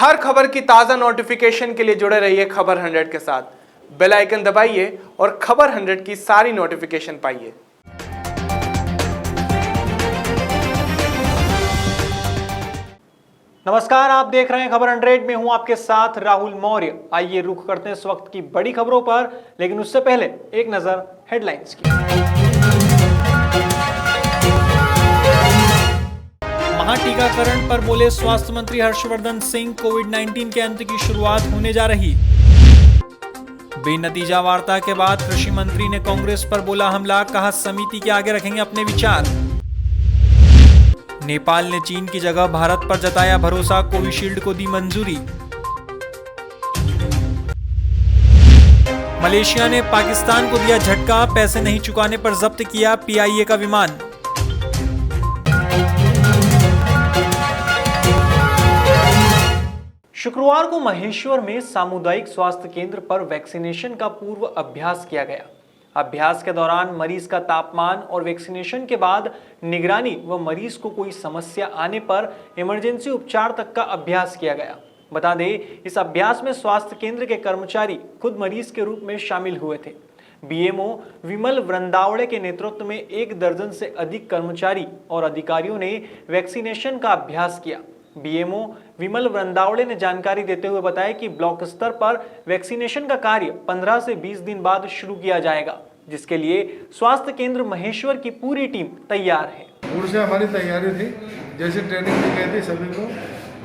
हर खबर की ताज़ा नोटिफिकेशन के लिए जुड़े रहिए खबर 100 के साथ। बेल आइकन दबाइए और खबर 100 की सारी नोटिफिकेशन पाइए। नमस्कार, आप देख रहे हैं खबर 100 में हूं आपके साथ राहुल मौर्य। आइए रुख करते हैं इस वक्त की बड़ी खबरों पर, लेकिन उससे पहले एक नजर हेडलाइंस की। महाटीकाकरण पर बोले स्वास्थ्य मंत्री हर्षवर्धन सिंह, कोविड-19 के अंत की शुरुआत होने जा रही। बेनतीजा वार्ता के बाद कृषि मंत्री ने कांग्रेस पर बोला हमला, कहा समिति के आगे रखेंगे अपने विचार। नेपाल ने चीन की जगह भारत पर जताया भरोसा, कोविशील्ड को दी मंजूरी। मलेशिया ने पाकिस्तान को दिया झटका, पैसे नहीं चुकाने पर जब्त किया पीआईए का विमान। शुक्रवार को महेश्वर में सामुदायिक स्वास्थ्य केंद्र पर वैक्सीनेशन का पूर्व अभ्यास किया गया। अभ्यास के दौरान मरीज का तापमान और वैक्सीनेशन के बाद निगरानी व मरीज को कोई समस्या आने पर इमरजेंसी उपचार तक का अभ्यास किया गया। बता दें, इस अभ्यास में स्वास्थ्य केंद्र के कर्मचारी खुद मरीज के रूप में शामिल हुए थे। बीएमओ विमल वृंदावड़े के नेतृत्व में 1 दर्जन से अधिक कर्मचारी और अधिकारियों ने वैक्सीनेशन का अभ्यास किया। बीएमओ विमल वृंदावड़े ने जानकारी देते हुए बताया कि ब्लॉक स्तर पर वैक्सीनेशन का कार्य 15 से 20 दिन बाद शुरू किया जाएगा, जिसके लिए स्वास्थ्य केंद्र महेश्वर की पूरी टीम तैयार है। पूर्व से हमारी तैयारी थी, जैसे ट्रेनिंग दी गई थी सभी को,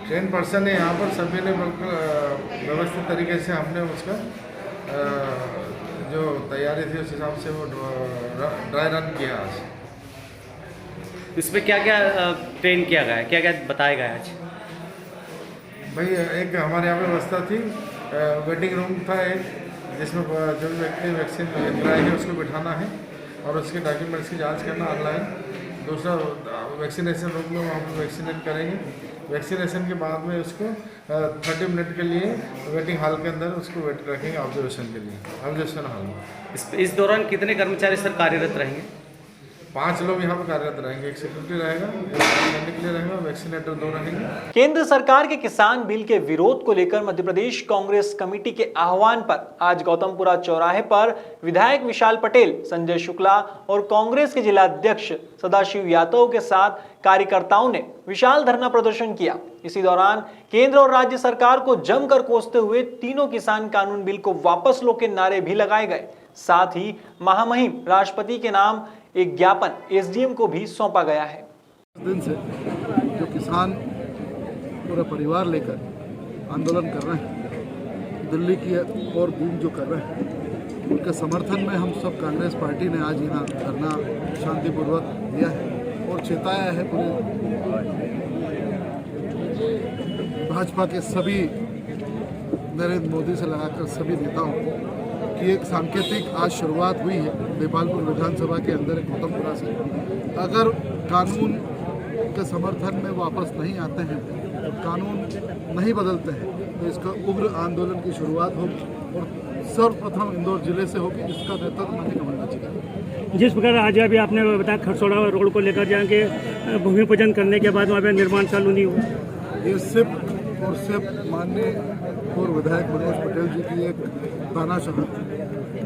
ट्रेन पर्सन है यहाँ पर, सभी ने बिल्कुल व्यवस्थित तरीके से हमने उसका जो तैयारी थी उस हिसाब से वो ड्राई रन किया आज। इसमें क्या क्या ट्रेन किया गया है, क्या क्या बताया गया आज? भाई एक हमारे यहाँ पे व्यवस्था थी, वेटिंग रूम था एक, जिसमें जो व्यक्ति वैक्सीन कराए है उसको बिठाना है और उसके डॉक्यूमेंट्स की जांच करना ऑनलाइन। दूसरा वैक्सीनेशन रूम में वहाँ पर वैक्सीनेट करेंगे। वैक्सीनेशन के बाद में उसको 30 मिनट के लिए वेटिंग हॉल के अंदर उसको वेट रखेंगे ऑब्जर्वेशन के लिए, ऑब्जर्वेशन हॉल में। इस दौरान कितने कर्मचारी सर कार्यरत रहेंगे? 5 लोग यहाँ पर कार्यरत रहेंगे, एक सेक्रेटरी रहेगा, एक करने के लिए रहेगा, वैक्सीनेटर 2 रहेंगे। केंद्र सरकार के किसान बिल के विरोध को लेकर मध्य प्रदेश कांग्रेस कमेटी के आह्वान पर आज गौतमपुरा चौराहे पर विधायक विशाल पटेल, संजय शुक्ला और कांग्रेस के जिला अध्यक्ष सदाशिव यादव के साथ कार्यकर्ताओं ने विशाल धरना प्रदर्शन किया। इसी दौरान केंद्र और राज्य सरकार को जमकर कोसते हुए तीनों किसान कानून बिल को वापस लो के नारे भी लगाए गए। साथ ही महामहिम राष्ट्रपति के नाम एक ज्ञापन एसडीएम को भी सौंपा गया है। दिन से जो किसान पूरा परिवार लेकर आंदोलन कर रहे हैं, दिल्ली की और बूम जो कर रहे हैं, उनके समर्थन में हम सब कांग्रेस पार्टी ने आज यहाँ धरना शांतिपूर्वक दिया है और चेताया है पूरे भाजपा के सभी नरेंद्र मोदी से लगाकर सभी नेताओं को कि एक सांकेतिक आज शुरुआत हुई है नेपालपुर विधानसभा के अंदर गौतमपुरा से। अगर कानून के समर्थन में वापस नहीं आते हैं, कानून नहीं बदलते हैं, तो इसका उग्र आंदोलन की शुरुआत होगी और सर्वप्रथम इंदौर जिले से होगी, जिसका नेतृत्व माननीय कमलनाथ जी करेंगे। जिस प्रकार आज अभी आपने बताया खरसोड़ा रोड को लेकर जाएंगे, भूमि पूजन करने के बाद वहाँ पर निर्माण चालू नहीं हुआ, ये सिर्फ और सिर्फ माननीय पूर्व विधायक मनोज पटेल जी की एक तानाशाह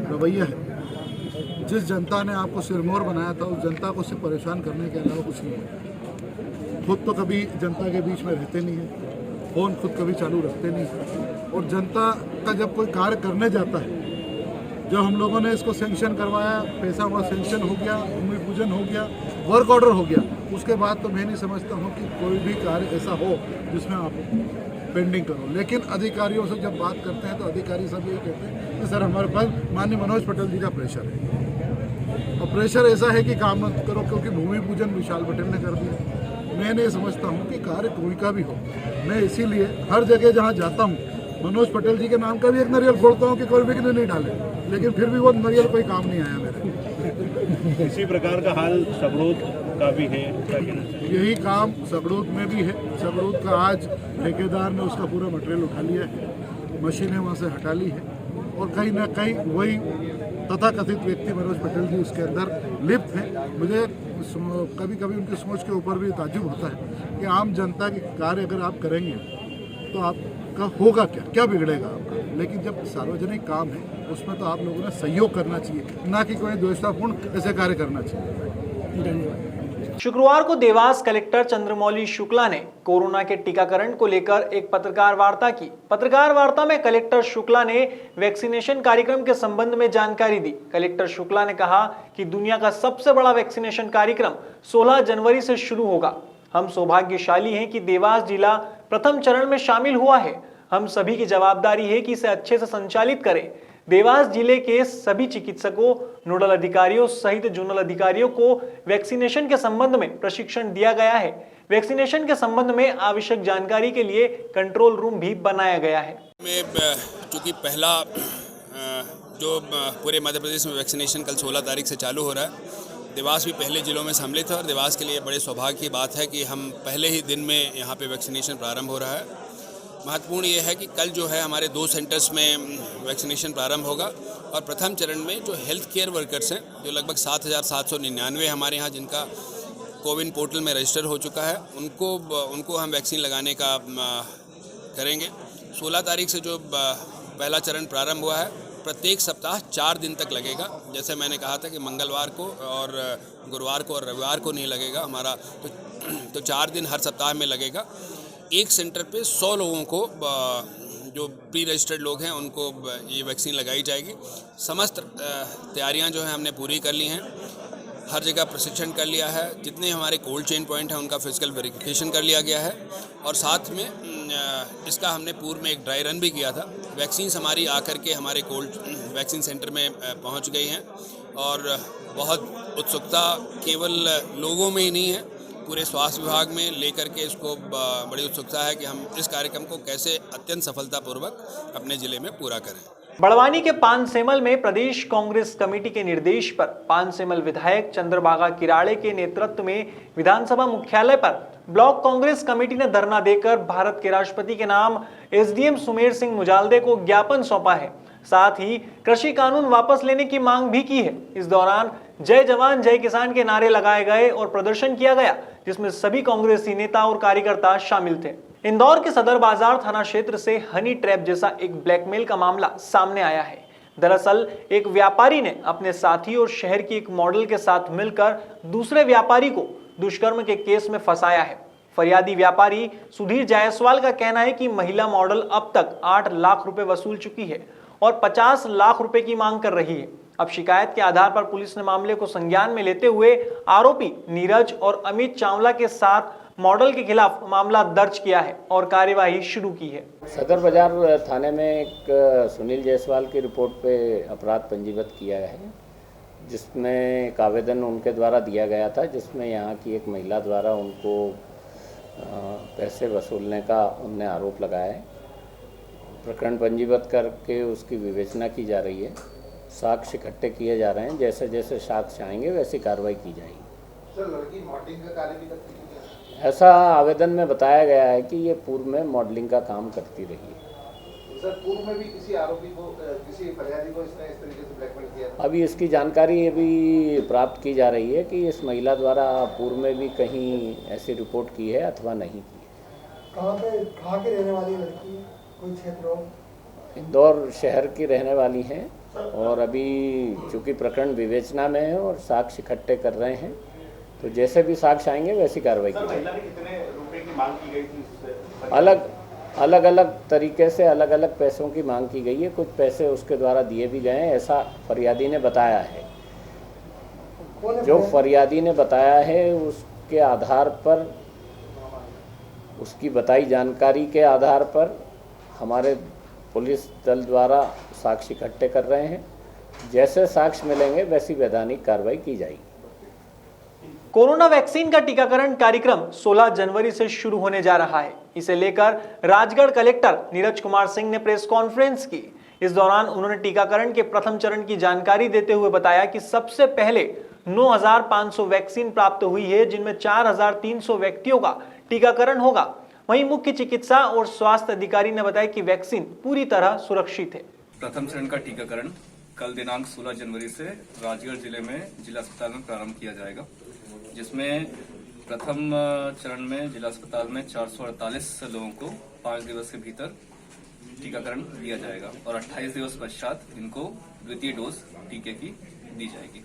रवैया है। जिस जनता ने आपको सिरमौर बनाया था, उस जनता को सिर्फ परेशान करने के अलावा कुछ नहीं है। खुद तो कभी जनता के बीच में रहते नहीं हैं, फोन खुद कभी चालू रखते नहीं हैं, और जनता का जब कोई कार्य करने जाता है, जब हम लोगों ने इसको सेंक्शन करवाया, पैसा वहाँ सेंक्शन हो गया, भूमि पूजन हो गया, वर्क ऑर्डर हो गया, उसके बाद तो मैं नहीं समझता हूँ कि कोई भी कार्य ऐसा हो जिसमें आप पेंडिंग करो। लेकिन अधिकारियों से जब बात करते हैं तो अधिकारी सब यही कहते हैं कि सर हमारे पास माननीय मनोज पटेल जी का प्रेशर है, और प्रेशर ऐसा है कि काम मत करो क्योंकि भूमि पूजन विशाल पटेल ने कर दिया। मैं नहीं समझता हूँ कि कार्य कोई का भी हो। मैं इसीलिए हर जगह जहाँ जाता हूँ मनोज पटेल जी के नाम का भी एक नारियल फोड़ता हूँ कि कोई विघ्न नहीं डाले, लेकिन फिर भी वो नारियल कोई काम नहीं आया मेरे। इसी प्रकार का हाल सबरूद का भी है, यही काम सबरूद में भी है। सबरूद का आज ठेकेदार ने उसका पूरा मटेरियल उठा लिया है, मशीनें वहाँ से हटा ली है, और कहीं ना कहीं वही तथाकथित व्यक्ति मनोज पटेल जी उसके अंदर लिप्त हैं। मुझे कभी कभी उनकी सोच के ऊपर भी ताज्जुब होता है कि आम जनता के कार्य अगर आप करेंगे तो आपका होगा क्या, क्या बिगड़ेगा आपका। लेकिन जब सार्वजनिक काम है उसमें तो आप लोगों ने सहयोग करना चाहिए, ना कि कोई द्वेषतापूर्ण ऐसे कार्य करना चाहिए। शुक्रवार को देवास कलेक्टर चंद्रमौली शुक्ला ने कोरोना के टीकाकरण को लेकर एक पत्रकार वार्ता की। पत्रकार वार्ता में कलेक्टर शुक्ला ने वैक्सीनेशन कार्यक्रम के संबंध में जानकारी दी। कलेक्टर शुक्ला ने कहा कि दुनिया का सबसे बड़ा वैक्सीनेशन कार्यक्रम 16 जनवरी से शुरू होगा। हम सौभाग्यशाली हैं कि देवास जिला प्रथम चरण में शामिल हुआ है। हम सभी की जवाबदारी है कि इसे अच्छे से संचालित करें। देवास जिले के सभी चिकित्सकों, नोडल अधिकारियों सहित जोनल अधिकारियों को वैक्सीनेशन के संबंध में प्रशिक्षण दिया गया है। वैक्सीनेशन के संबंध में आवश्यक जानकारी के लिए कंट्रोल रूम भी बनाया गया है। चूँकि पहला जो पूरे मध्य प्रदेश में वैक्सीनेशन कल 16 तारीख से चालू हो रहा है, देवास भी पहले जिलों में सम्मिलित है और देवास के लिए बड़े सौभाग्य की बात है कि हम पहले ही दिन में यहाँ पे वैक्सीनेशन प्रारंभ हो रहा है। महत्वपूर्ण ये है कि कल जो है हमारे 2 सेंटर्स में वैक्सीनेशन प्रारंभ होगा और प्रथम चरण में जो हेल्थ केयर वर्कर्स हैं, जो लगभग 7,799 हमारे यहाँ जिनका कोविन पोर्टल में रजिस्टर हो चुका है, उनको हम वैक्सीन लगाने का करेंगे। 16 तारीख से जो पहला चरण प्रारंभ हुआ है, प्रत्येक सप्ताह 4 दिन तक लगेगा। जैसे मैंने कहा था कि मंगलवार को और गुरुवार को और रविवार को नहीं लगेगा हमारा, तो 4 दिन हर सप्ताह में लगेगा। एक सेंटर पे 100 लोगों को, जो प्री रजिस्टर्ड लोग हैं, उनको ये वैक्सीन लगाई जाएगी। समस्त तैयारियां जो हैं हमने पूरी कर ली हैं। हर जगह प्रशिक्षण कर लिया है। जितने हमारे कोल्ड चेन पॉइंट हैं उनका फिजिकल वेरिफिकेशन कर लिया गया है और साथ में इसका हमने पूर्व में एक ड्राई रन भी किया था। वैक्सीन हमारी आकर के हमारे कोल्ड वैक्सीन सेंटर में पहुंच गई हैं और बहुत उत्सुकता केवल लोगों में ही नहीं है, पूरे स्वास्थ्य विभाग में लेकर के इसको बड़ी उत्सुकता है कि हम इस कार्यक्रम को कैसे अत्यंत सफलतापूर्वक अपने जिले में पूरा करें। बड़वानी के पानसेमल में प्रदेश कांग्रेस कमेटी के निर्देश पर पानसेमल विधायक चंद्रभागा किराड़े के नेतृत्व में विधानसभा मुख्यालय पर ब्लॉक कांग्रेस कमेटी ने धरना देकर भारत के राष्ट्रपति के नाम एसडीएम सुमेर सिंह मुजाल्दे को ज्ञापन सौंपा है। साथ ही कृषि कानून वापस लेने की मांग भी की है। इस दौरान जय जवान जय किसान के नारे लगाए गए और प्रदर्शन किया गया, जिसमें सभी कांग्रेसी नेता और कार्यकर्ता शामिल थे। इंदौर के सदर बाजार थाना क्षेत्र से हनी ट्रैप जैसा एक ब्लैकमेल का मामला सामने आया है। दरअसल एक व्यापारी ने अपने साथी और शहर की एक मॉडल के साथ मिलकर दूसरे व्यापारी को दुष्कर्म के केस में फंसाया है। फरियादी व्यापारी सुधीर जायसवाल का कहना है कि महिला मॉडल अब तक 8 लाख रुपए वसूल चुकी है और 50 लाख रुपए की मांग कर रही है। अब शिकायत के आधार पर पुलिस ने मामले को संज्ञान में लेते हुए आरोपी नीरज और अमित चावला के साथ मॉडल के खिलाफ मामला दर्ज किया है और कार्यवाही शुरू की है। सदर बाजार थाने में एक सुनील जायसवाल की रिपोर्ट पे अपराध पंजीबद्ध किया है, जिसमें एक आवेदन उनके द्वारा दिया गया था, जिसमें यहाँ की एक महिला द्वारा उनको पैसे वसूलने का उनने आरोप लगाया है। प्रकरण पंजीबद्ध करके उसकी विवेचना की जा रही है। साक्ष्य इकट्ठे किए जा रहे हैं। जैसे जैसे साक्ष्य आएंगे वैसी कार्रवाई की जाएगी। सर, लड़की मॉडलिंग का कार्य भी करती है? ऐसा आवेदन में बताया गया है कि ये पूर्व में मॉडलिंग का काम करती रही है। तो सर, पूर्व में भी किसी आरोपी को, किसी फरियादी को इसने इस तरीके से ब्लैकमेल किया था? अभी इसकी जानकारी अभी प्राप्त की जा रही है कि इस महिला द्वारा पूर्व में भी कहीं ऐसी रिपोर्ट की है अथवा नहीं की है। कहाँ के रहने वाली लड़की है? कोई क्षेत्र हो? इंदौर शहर की रहने वाली हैं और अभी चूँकि प्रकरण विवेचना में है और साक्ष्य इकट्ठे कर रहे हैं, तो जैसे भी साक्ष्य आएंगे वैसी कार्रवाई की जाएगी। कितने रुपए की मांग की गई थी? अलग अलग तरीके से अलग अलग पैसों की मांग की गई है। कुछ पैसे उसके द्वारा दिए भी गए हैं, ऐसा फरियादी ने बताया है। जो फरियादी ने बताया है उसके आधार पर, उसकी बताई जानकारी के आधार पर हमारे पुलिस दल द्वारा साक्ष्य इकट्ठे कर रहे हैं। जैसे साक्ष्य मिलेंगे वैसी वैधानिक कार्रवाई की जाएगी। कोरोना वैक्सीन का टीकाकरण कार्यक्रम 16 जनवरी से शुरू होने जा रहा है। इसे लेकर राजगढ़ कलेक्टर नीरज कुमार सिंह ने प्रेस कॉन्फ्रेंस की। इस दौरान उन्होंने टीकाकरण के प्रथम चरण की जानकारी देते हुए बताया कि सबसे पहले 9,500 वैक्सीन प्राप्त हुई है, जिनमें 4,300 व्यक्तियों का टीकाकरण होगा। वहीं मुख्य चिकित्सा और स्वास्थ्य अधिकारी ने बताया कि वैक्सीन पूरी तरह सुरक्षित है। प्रथम चरण का टीकाकरण कल दिनांक 16 जनवरी से राजगढ़ जिले में जिला अस्पताल में प्रारंभ किया जाएगा, जिसमें प्रथम चरण में जिला अस्पताल में 448 लोगों को 5 दिवस के भीतर टीकाकरण दिया जाएगा और 28 दिवस पश्चात इनको द्वितीय डोज टीके की दी जाएगी।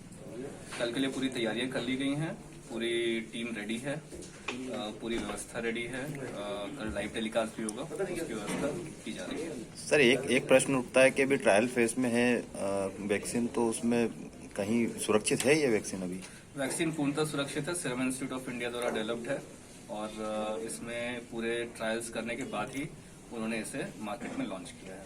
कल के लिए पूरी तैयारियां कर ली गई हैं, पूरी टीम रेडी है, पूरी व्यवस्था रेडी है। कल लाइव टेलीकास्ट भी होगा, उसकी व्यवस्था की जा रही है। सर एक प्रश्न उठता है कि अभी ट्रायल फेज में है वैक्सीन, तो उसमें कहीं सुरक्षित है ये वैक्सीन? अभी वैक्सीन पूर्णतः सुरक्षित है, सीरम इंस्टीट्यूट ऑफ इंडिया द्वारा डेवलप्ड है और इसमें पूरे ट्रायल्स करने के बाद ही उन्होंने इसे मार्केट में लॉन्च किया है।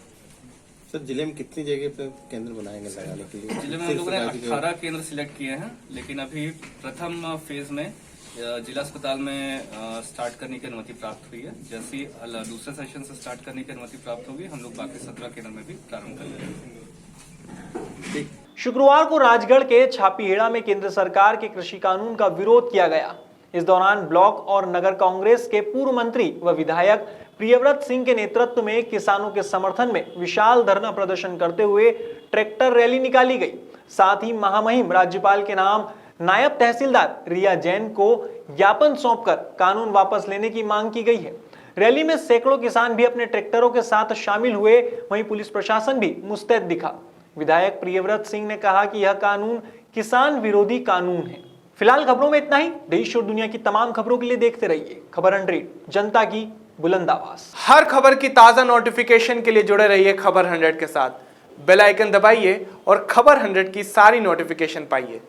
सर जिले में कितनी जगह पे केंद्र बनाएंगे लगाने के लिए? जिले में हम लोगों ने 18 केंद्र सिलेक्ट किए हैं, लेकिन अभी प्रथम फेज में जिला अस्पताल में स्टार्ट करने की अनुमति प्राप्त हुई है। जैसे ही दूसरे सेशन से स्टार्ट करने की अनुमति प्राप्त होगी, हम लोग बाकी 17 केंद्र में भी प्रारंभ कर लेंगे। शुक्रवार को राजगढ़ के छापीहेड़ा में केंद्र सरकार के कृषि कानून का विरोध किया गया। इस दौरान ब्लॉक और नगर कांग्रेस के पूर्व मंत्री व विधायक प्रियव्रत सिंह के नेतृत्व में किसानों के समर्थन में विशाल धरना प्रदर्शन करते हुए ट्रैक्टर रैली निकाली गई। साथ ही महामहिम राज्यपाल के नाम नायब तहसीलदार रिया जैन को ज्ञापन सौंपकर कानून वापस लेने की मांग की गई है। रैली में सैकड़ों किसान भी अपने ट्रैक्टरों के साथ शामिल हुए, वहीं पुलिस प्रशासन भी मुस्तैद दिखा। विधायक प्रियव्रत सिंह ने कहा कि यह कानून किसान विरोधी कानून है। फिलहाल खबरों में इतना ही। देश और दुनिया की तमाम खबरों के लिए देखते रहिए खबर 100, जनता की बुलंद आवाज। हर खबर की ताजा नोटिफिकेशन के लिए जुड़े रहिए खबर 100 के साथ। बेल आइकन दबाइए और खबर 100 की सारी नोटिफिकेशन पाइए।